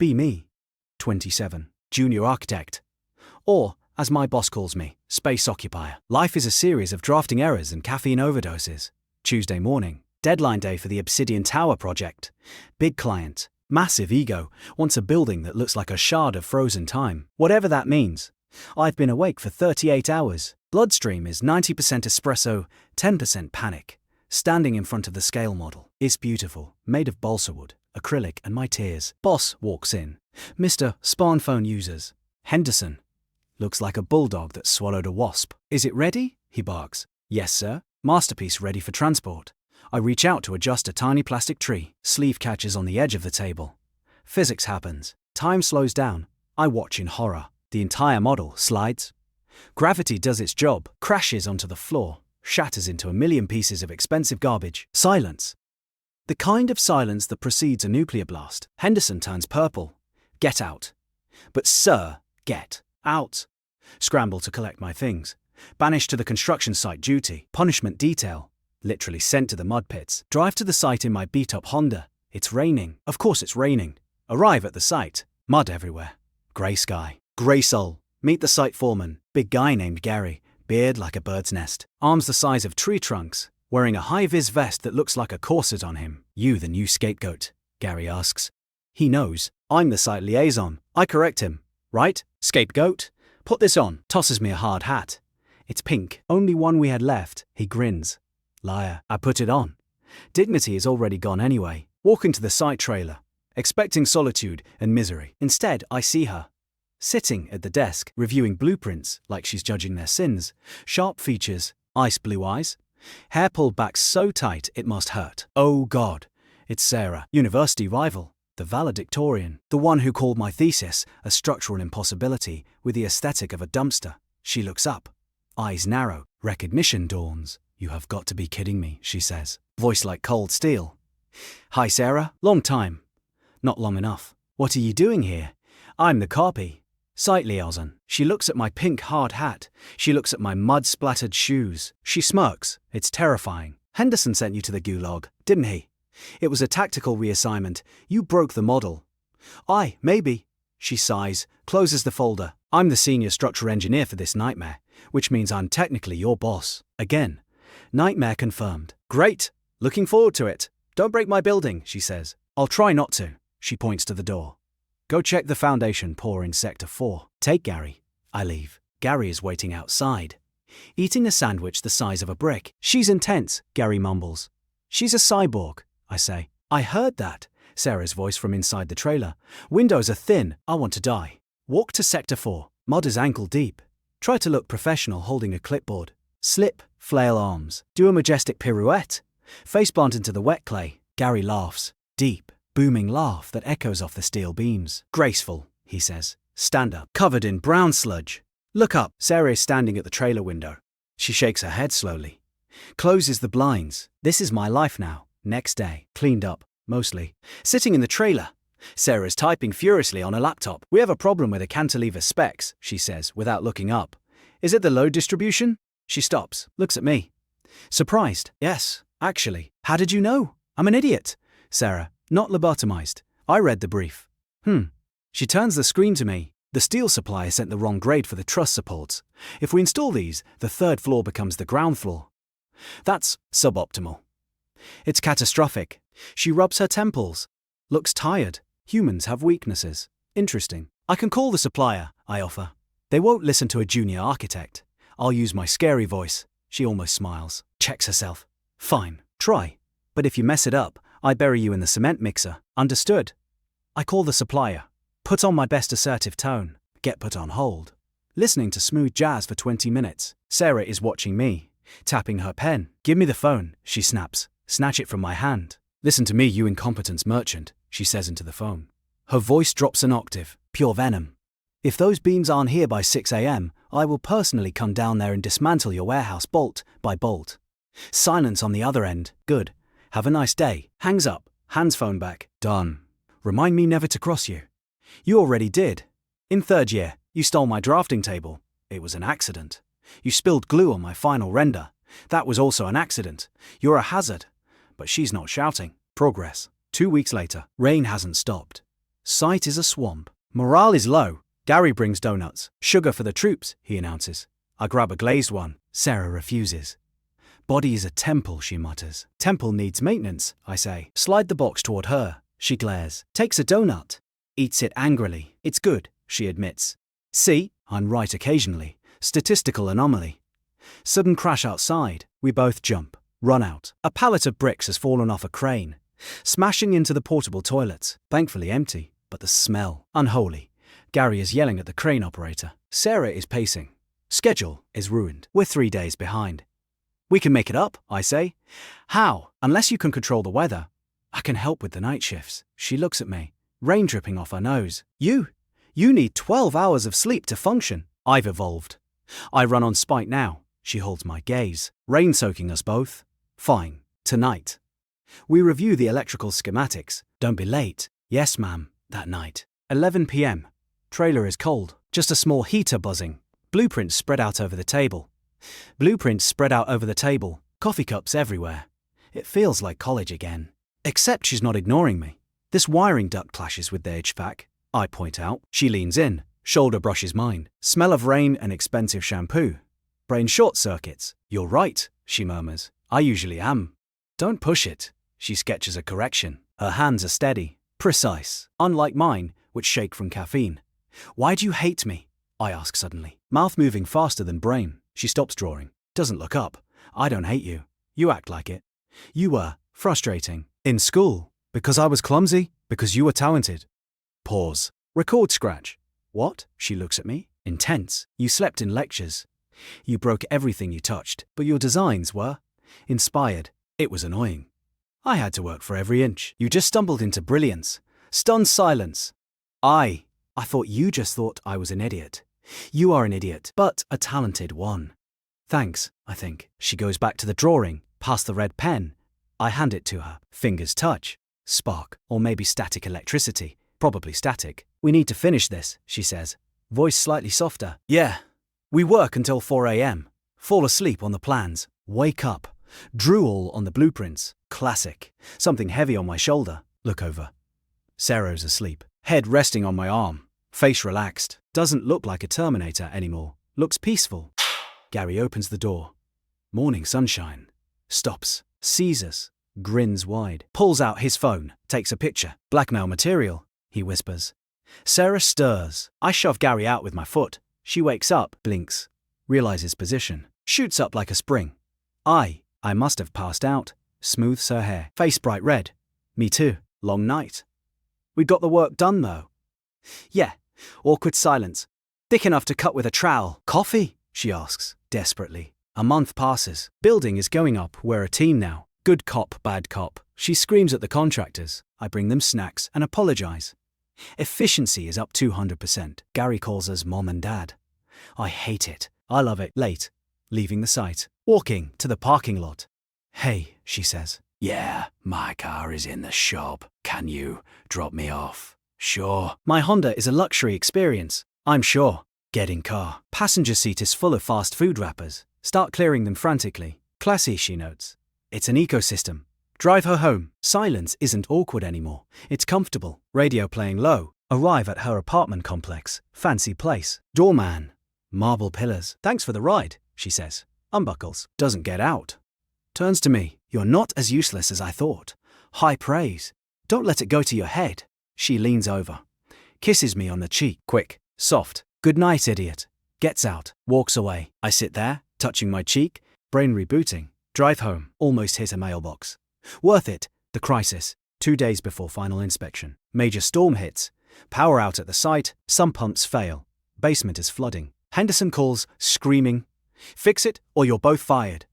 Be me. 27. Junior architect. Or, as my boss calls me, space occupier. Life is a series of drafting errors and caffeine overdoses. Tuesday morning. Deadline day for the Obsidian Tower project. Big client. Massive ego. Wants a building that looks like a shard of frozen time. Whatever that means. I've been awake for 38 hours. Bloodstream is 90% espresso, 10% panic. Standing in front of the scale model. It's beautiful. Made of balsa wood, acrylic and my tears. Boss walks in. Mr. Smartphone users. Henderson. Looks like a bulldog that swallowed a wasp. Is it ready? He barks. Yes, sir. Masterpiece ready for transport. I reach out to adjust a tiny plastic tree. Sleeve catches on the edge of the table. Physics happens. Time slows down. I watch in horror. The entire model slides. Gravity does its job, crashes onto the floor, shatters into a million pieces of expensive garbage. Silence. The kind of silence that precedes a nuclear blast. Henderson turns purple. Get out. But sir, get out. Scramble to collect my things. Banished to the construction site duty. Punishment detail. Literally sent to the mud pits. Drive to the site in my beat-up Honda. It's raining. Of course it's raining. Arrive at the site. Mud everywhere. Grey sky. Grey soul. Meet the site foreman. Big guy named Gary. Beard like a bird's nest. Arms the size of tree trunks. Wearing a high-vis vest that looks like a corset on him. You the new scapegoat? Gary asks. He knows. I'm the site liaison. I correct him. Right? Scapegoat? Put this on. Tosses me a hard hat. It's pink. Only one we had left. He grins. Liar. I put it on. Dignity is already gone anyway. Walking to the site trailer. Expecting solitude and misery. Instead, I see her. Sitting at the desk, reviewing blueprints like she's judging their sins. Sharp features. Ice blue eyes. Hair pulled back so tight it must hurt. Oh God. It's Sarah. University rival. The valedictorian. The one who called my thesis a structural impossibility with the aesthetic of a dumpster. She looks up. Eyes narrow. Recognition dawns. You have got to be kidding me, she says. Voice like cold steel. Hi Sarah, long time. Not long enough. What are you doing here? I'm the copy. Site liaison. She looks at my pink hard hat. She looks at my mud-splattered shoes. She smirks. It's terrifying. Henderson sent you to the gulag, didn't he? It was a tactical reassignment. You broke the model. Maybe. She sighs, closes the folder. I'm the senior structure engineer for this nightmare, which means I'm technically your boss. Again. Nightmare confirmed. Great. Looking forward to it. Don't break my building, she says. I'll try not to. She points to the door. Go check the foundation pour in Sector 4. Take Gary. I leave. Gary is waiting outside. Eating a sandwich the size of a brick. She's intense, Gary mumbles. She's a cyborg, I say. I heard that, Sarah's voice from inside the trailer. Windows are thin. I want to die. Walk to Sector 4. Mud is ankle deep. Try to look professional holding a clipboard. Slip, flail arms. Do a majestic pirouette. Face plant into the wet clay. Gary laughs. Deep, booming laugh that echoes off the steel beams. Graceful, he says. Stand up. Covered in brown sludge. Look up. Sarah is standing at the trailer window. She shakes her head slowly. Closes the blinds. This is my life now. Next day. Cleaned up, mostly. Sitting in the trailer. Sarah's typing furiously on a laptop. We have a problem with the cantilever specs, she says, without looking up. Is it the load distribution? She stops, looks at me. Surprised. Yes, actually. How did you know? I'm an idiot. Sarah, not lobotomized. I read the brief. She turns the screen to me. The steel supplier sent the wrong grade for the truss supports. If we install these, the third floor becomes the ground floor. That's suboptimal. It's catastrophic. She rubs her temples. Looks tired. Humans have weaknesses. Interesting. I can call the supplier, I offer. They won't listen to a junior architect. I'll use my scary voice. She almost smiles. Checks herself. Fine. Try. But if you mess it up, I bury you in the cement mixer. Understood? I call the supplier. Put on my best assertive tone. Get put on hold. Listening to smooth jazz for 20 minutes. Sarah is watching me. Tapping her pen. Give me the phone, she snaps. Snatch it from my hand. Listen to me, you incompetence merchant, she says into the phone. Her voice drops an octave. Pure venom. If those beams aren't here by 6 a.m., I will personally come down there and dismantle your warehouse bolt by bolt. Silence on the other end. Good. Have a nice day. Hangs up. Hands phone back. Done. Remind me never to cross you. You already did. In third year, you stole my drafting table. It was an accident. You spilled glue on my final render. That was also an accident. You're a hazard. But she's not shouting. Progress. 2 weeks later. Rain hasn't stopped. Sight is a swamp. Morale is low. Gary brings donuts. Sugar for the troops, he announces. I grab a glazed one. Sarah refuses. Body is a temple, she mutters. Temple needs maintenance, I say. Slide the box toward her. She glares. Takes a donut. Eats it angrily. It's good, she admits. See, I'm right occasionally. Statistical anomaly. Sudden crash outside. We both jump. Run out. A pallet of bricks has fallen off a crane, smashing into the portable toilets. Thankfully empty, but the smell. Unholy. Gary is yelling at the crane operator. Sarah is pacing. Schedule is ruined. We're 3 days behind. We can make it up, I say. How? Unless you can control the weather. I can help with the night shifts. She looks at me, rain dripping off her nose. You need 12 hours of sleep to function. I've evolved. I run on spite now. She holds my gaze. Rain soaking us both. Fine. Tonight. We review the electrical schematics. Don't be late. Yes, ma'am. That night. 11 p.m. Trailer is cold. Just a small heater buzzing. Blueprints spread out over the table. Coffee cups everywhere. It feels like college again. Except she's not ignoring me. This wiring duct clashes with the HVAC. I point out. She leans in. Shoulder brushes mine. Smell of rain and expensive shampoo. Brain short circuits. You're right, she murmurs. I usually am. Don't push it. She sketches a correction. Her hands are steady. Precise. Unlike mine, which shake from caffeine. Why do you hate me? I ask suddenly. Mouth moving faster than brain. She stops drawing. Doesn't look up. I don't hate you. You act like it. You were frustrating. In school. Because I was clumsy. Because you were talented. Pause. Record scratch. What? She looks at me. Intense. You slept in lectures. You broke everything you touched. But your designs were inspired. It was annoying. I had to work for every inch. You just stumbled into brilliance. Stunned silence. I thought you just thought I was an idiot. You are an idiot, but a talented one. Thanks, I think. She goes back to the drawing, past the red pen. I hand it to her. Fingers touch. Spark, or maybe static electricity. Probably static. We need to finish this, she says. Voice slightly softer. Yeah. We work until 4 a.m. Fall asleep on the plans. Wake up. Drool on the blueprints. Classic. Something heavy on my shoulder. Look over. Sarah's asleep. Head resting on my arm. Face relaxed. Doesn't look like a Terminator anymore. Looks peaceful. Gary opens the door. Morning sunshine. Stops. Sees us. Grins wide. Pulls out his phone. Takes a picture. Blackmail material, he whispers. Sarah stirs. I shove Gary out with my foot. She wakes up. Blinks. Realizes position. Shoots up like a spring. I must have passed out. Smooths her hair. Face bright red. Me too. Long night. We got the work done though. Yeah. Awkward silence. Thick enough to cut with a trowel. Coffee? She asks, desperately. A month passes. Building is going up. We're a team now. Good cop, bad cop. She screams at the contractors. I bring them snacks and apologize. Efficiency is up 200%. Gary calls us mom and dad. I hate it. I love it. Late. Leaving the site. Walking to the parking lot. Hey, she says. Yeah, my car is in the shop. Can you drop me off? Sure. My Honda is a luxury experience. I'm sure. Get in car. Passenger seat is full of fast food wrappers. Start clearing them frantically. Classy, she notes. It's an ecosystem. Drive her home. Silence isn't awkward anymore. It's comfortable. Radio playing low. Arrive at her apartment complex. Fancy place. Doorman. Marble pillars. Thanks for the ride, she says. Unbuckles. Doesn't get out. Turns to me. You're not as useless as I thought. High praise. Don't let it go to your head. She leans over. Kisses me on the cheek. Quick. Soft. Good night, idiot. Gets out. Walks away. I sit there, touching my cheek. Brain rebooting. Drive home. Almost hit a mailbox. Worth it. The crisis. 2 days before final inspection. Major storm hits. Power out at the site. Some pumps fail. Basement is flooding. Henderson calls, screaming. Fix it or you're both fired.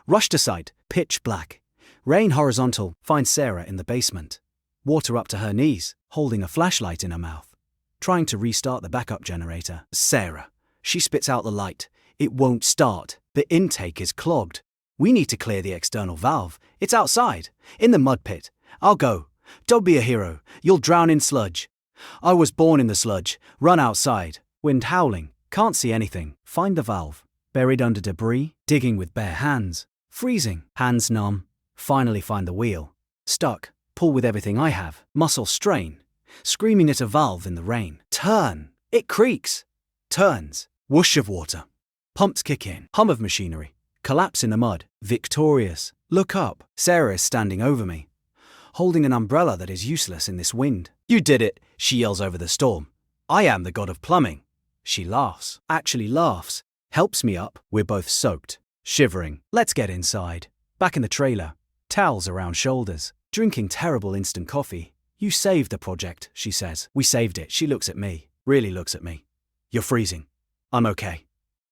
Rush to site. Pitch black. Rain horizontal. Find Sarah in the basement. Water up to her knees, holding a flashlight in her mouth. Trying to restart the backup generator. Sarah. She spits out the light. It won't start. The intake is clogged. We need to clear the external valve. It's outside. In the mud pit. I'll go. Don't be a hero. You'll drown in sludge. I was born in the sludge. Run outside. Wind howling. Can't see anything. Find the valve. Buried under debris. Digging with bare hands. Freezing. Hands numb. Finally find the wheel. Stuck. Pull with everything I have. Muscle strain. screaming at a valve in the rain. Turn! It creaks! Turns. Whoosh of water. Pumps kick in. Hum of machinery. Collapse in the mud. Victorious. Look up. Sarah is standing over me, holding an umbrella that is useless in this wind. You did it, she yells over the storm. I am the god of plumbing. She laughs. Actually laughs. Helps me up. We're both soaked. Shivering. Let's get inside. Back in the trailer. Towels around shoulders. Drinking terrible instant coffee. You saved the project, she says. We saved it. She looks at me. Really looks at me. You're freezing. I'm okay.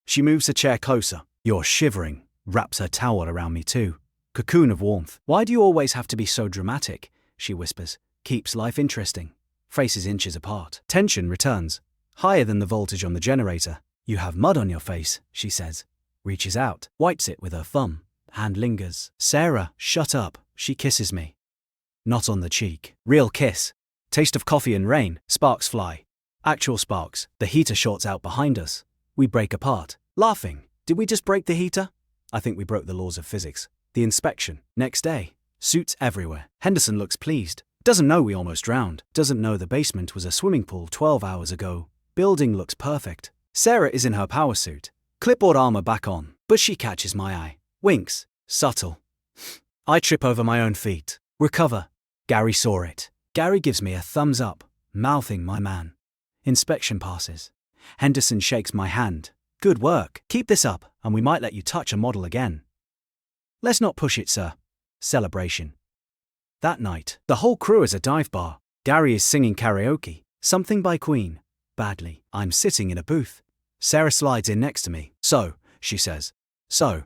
She moves her chair closer. You're shivering. Wraps her towel around me too. Cocoon of warmth. Why do you always have to be so dramatic? She whispers. Keeps life interesting. Faces inches apart. Tension returns. Higher than the voltage on the generator. You have mud on your face, she says. Reaches out. Wipes it with her thumb. Hand lingers. Sarah, shut up. She kisses me. Not on the cheek. Real kiss. Taste of coffee and rain. Sparks fly. Actual sparks. The heater shorts out behind us. We break apart. Laughing. Did we just break the heater? I think we broke the laws of physics. The inspection. Next day. Suits everywhere. Henderson looks pleased. Doesn't know we almost drowned. Doesn't know the basement was a swimming pool 12 hours ago. Building looks perfect. Sarah is in her power suit. Clipboard armor back on. But she catches my eye. Winks. Subtle. I trip over my own feet. Recover. Gary saw it. Gary gives me a thumbs up, mouthing my man. Inspection passes. Henderson shakes my hand. Good work. Keep this up, and we might let you touch a model again. Let's not push it, sir. Celebration. That night, the whole crew is a dive bar. Gary is singing karaoke. Something by Queen. Badly. I'm sitting in a booth. Sarah slides in next to me. So, she says. So,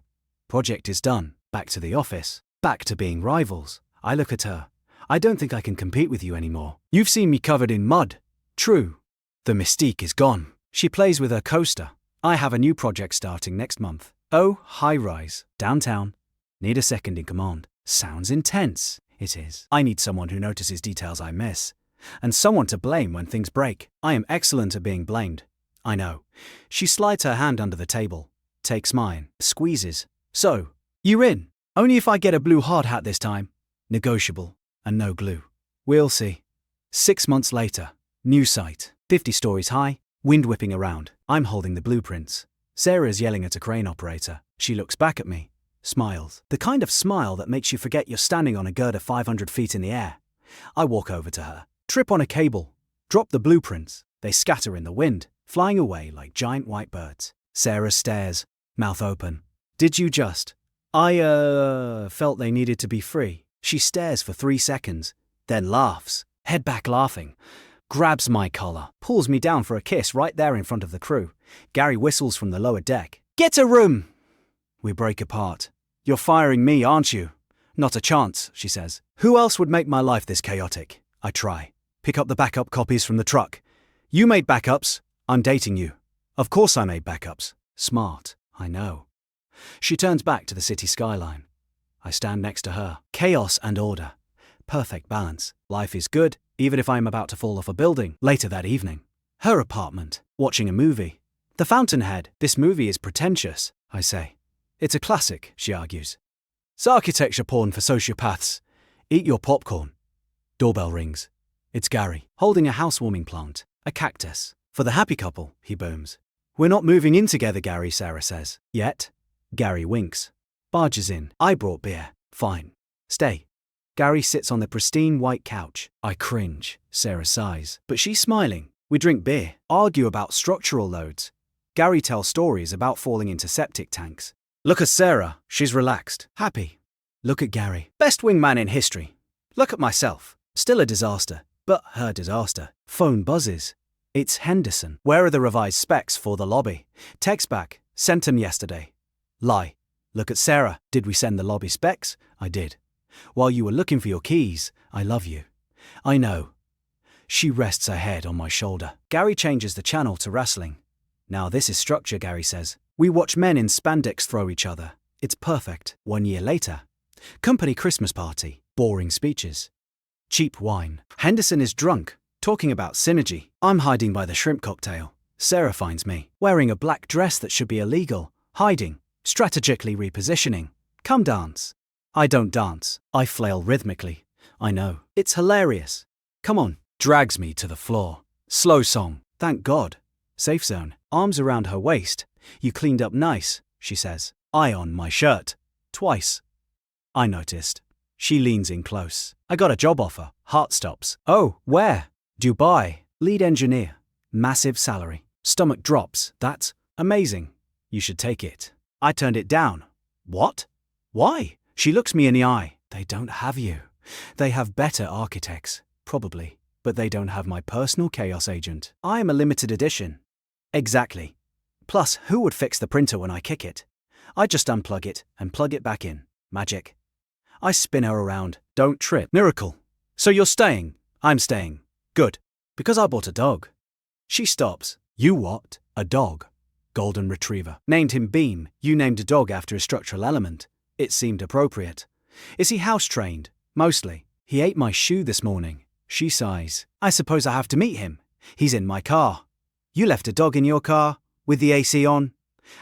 project is done. Back to the office. Back to being rivals. I look at her. I don't think I can compete with you anymore. You've seen me covered in mud. True. The mystique is gone. She plays with her coaster. I have a new project starting next month. Oh, high rise. Downtown. Need a second in command. Sounds intense. It is. I need someone who notices details I miss. And someone to blame when things break. I am excellent at being blamed. I know. She slides her hand under the table. Takes mine. Squeezes. So, you're in. Only if I get a blue hard hat this time. Negotiable. And no glue. We'll see. 6 months later. New site. 50 stories high. Wind whipping around. I'm holding the blueprints. Sarah's yelling at a crane operator. She looks back at me. Smiles. The kind of smile that makes you forget you're standing on a girder 500 feet in the air. I walk over to her. Trip on a cable. Drop the blueprints. They scatter in the wind, flying away like giant white birds. Sarah stares, mouth open. Did you just? I felt they needed to be free. She stares for 3 seconds, then laughs, head back laughing. Grabs my collar, pulls me down for a kiss right there in front of the crew. Gary whistles from the lower deck. Get a room! We break apart. You're firing me, aren't you? Not a chance, she says. Who else would make my life this chaotic? I try. Pick up the backup copies from the truck. You made backups. I'm dating you. Of course I made backups. Smart, I know. She turns back to the city skyline. I stand next to her. Chaos and order. Perfect balance. Life is good, even if I am about to fall off a building. Later that evening. Her apartment. Watching a movie. The Fountainhead. This movie is pretentious, I say. It's a classic, she argues. It's architecture porn for sociopaths. Eat your popcorn. Doorbell rings. It's Gary, holding a housewarming plant. A cactus. For the happy couple, he booms. We're not moving in together, Gary, Sarah says. Yet? Gary winks. Barges in. I brought beer. Fine. Stay. Gary sits on the pristine white couch. I cringe. Sarah sighs. But she's smiling. We drink beer. Argue about structural loads. Gary tells stories about falling into septic tanks. Look at Sarah. She's relaxed. Happy. Look at Gary. Best wingman in history. Look at myself. Still a disaster. But her disaster. Phone buzzes. It's Henderson. Where are the revised specs for the lobby? Text back. Sent them yesterday. Lie. Look at Sarah. Did we send the lobby specs? I did. While you were looking for your keys, I love you. I know. She rests her head on my shoulder. Gary changes the channel to wrestling. Now this is structure, Gary says. We watch men in spandex throw each other. It's perfect. 1 year later. Company Christmas party. Boring speeches. Cheap wine. Henderson is drunk, talking about synergy. I'm hiding by the shrimp cocktail. Sarah finds me, wearing a black dress that should be illegal, hiding, strategically repositioning. Come dance. I don't dance. I flail rhythmically. I know. It's hilarious. Come on. Drags me to the floor. Slow song. Thank God. Safe zone. Arms around her waist. You cleaned up nice, she says. Eye on my shirt. Twice. I noticed. She leans in close. I got a job offer. Heart stops. Oh, where? Dubai. Lead engineer. Massive salary. Stomach drops. That's amazing. You should take it. I turned it down. What? Why? She looks me in the eye. They don't have you. They have better architects, probably, but they don't have my personal chaos agent. I am a limited edition. Exactly. Plus, who would fix the printer when I kick it? I just unplug it and plug it back in. Magic. I spin her around. Don't trip. Miracle. So you're staying? I'm staying. Good. Because I bought a dog. She stops. You what? A dog. Golden Retriever. Named him Beam. You named a dog after a structural element. It seemed appropriate. Is he house-trained? Mostly. He ate my shoe this morning. She sighs. I suppose I have to meet him. He's in my car. You left a dog in your car? With the AC on?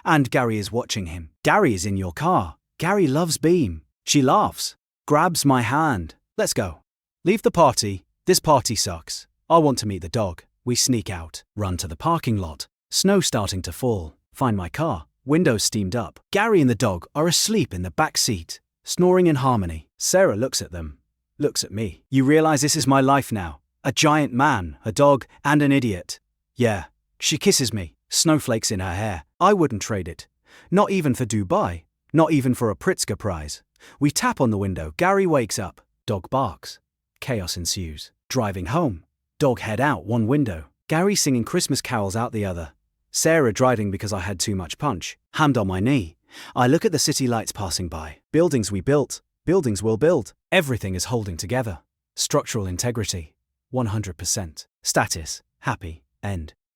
And Gary is watching him. Gary is in your car. Gary loves Beam. She laughs. Grabs my hand. Let's go. Leave the party. This party sucks. I want to meet the dog. We sneak out. Run to the parking lot. Snow starting to fall. Find my car. Windows steamed up. Gary and the dog are asleep in the back seat, snoring in harmony. Sarah looks at them. Looks at me. You realize this is my life now. A giant man, a dog, and an idiot. Yeah. She kisses me. Snowflakes in her hair. I wouldn't trade it. Not even for Dubai. Not even for a Pritzker Prize. We tap on the window. Gary wakes up. Dog barks. Chaos ensues. Driving home. Dog head out one window. Gary singing Christmas carols out the other. Sarah driving because I had too much punch. Hand on my knee. I look at the city lights passing by. Buildings we built. Buildings we'll build. Everything is holding together. Structural integrity. 100%. Status. Happy. End.